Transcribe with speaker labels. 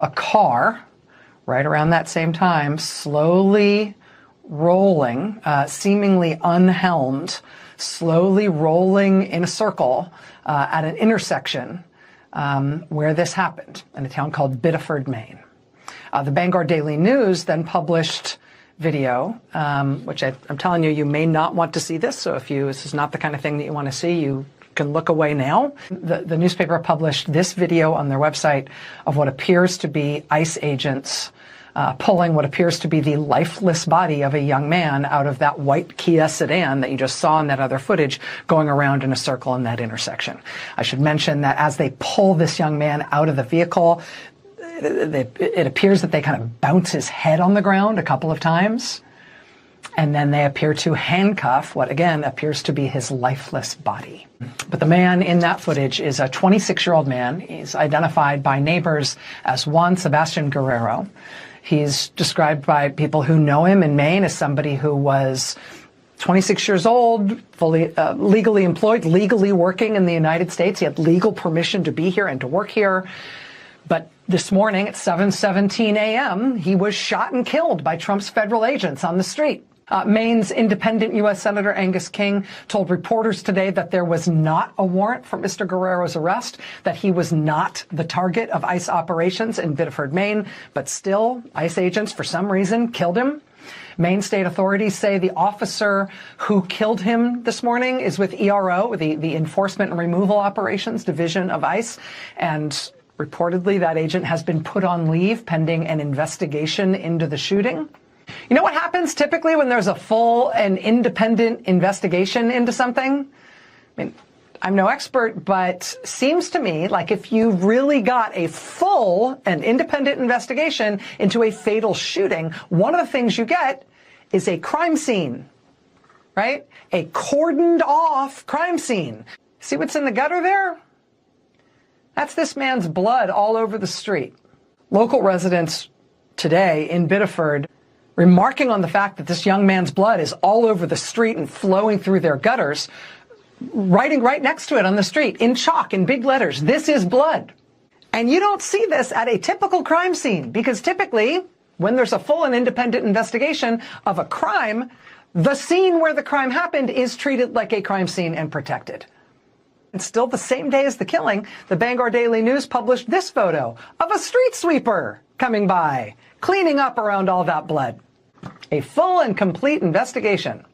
Speaker 1: a car right around that same time, slowly rolling, seemingly unhelmed, slowly rolling in a circle at an intersection where this happened in a town called Biddeford, Maine. The Bangor Daily News then published video, which I'm telling you, you may not want to see this. So if this is not the kind of thing that you want to see, you can look away now. The newspaper published this video on their website of what appears to be ICE agents pulling what appears to be the lifeless body of a young man out of that white Kia sedan that you just saw in that other footage going around in a circle in that intersection. I should mention that as they pull this young man out of the vehicle, it appears that they kind of bounce his head on the ground a couple of times, and then they appear to handcuff what again appears to be his lifeless body. But the man in that footage is a 26-year-old man. He's identified by neighbors as Juan Sebastian Guerrero. He's described by people who know him in Maine as somebody who was 26 years old, fully legally employed, legally working in the United States. He had legal permission to be here and to work here. But this morning at 7:17 a.m., he was shot and killed by Trump's federal agents on the street. Maine's independent U.S. Senator Angus King told reporters today that there was not a warrant for Mr. Guerrero's arrest, that he was not the target of ICE operations in Biddeford, Maine, but still, ICE agents, for some reason, killed him. Maine state authorities say the officer who killed him this morning is with ERO, the Enforcement and Removal Operations Division of ICE, and reportedly that agent has been put on leave pending an investigation into the shooting. You know what happens typically when there's a full and independent investigation into something? I mean, I'm no expert, but seems to me like if you really got a full and independent investigation into a fatal shooting, one of the things you get is a crime scene, right? A cordoned off crime scene. See what's in the gutter there? That's this man's blood all over the street. Local residents today in Biddeford remarking on the fact that this young man's blood is all over the street and flowing through their gutters, writing right next to it on the street in chalk in big letters, "This is blood." And you don't see this at a typical crime scene, because typically when there's a full and independent investigation of a crime, the scene where the crime happened is treated like a crime scene and protected. And still the same day as the killing, the Bangor Daily News published this photo of a street sweeper coming by, cleaning up around all that blood. A full and complete investigation.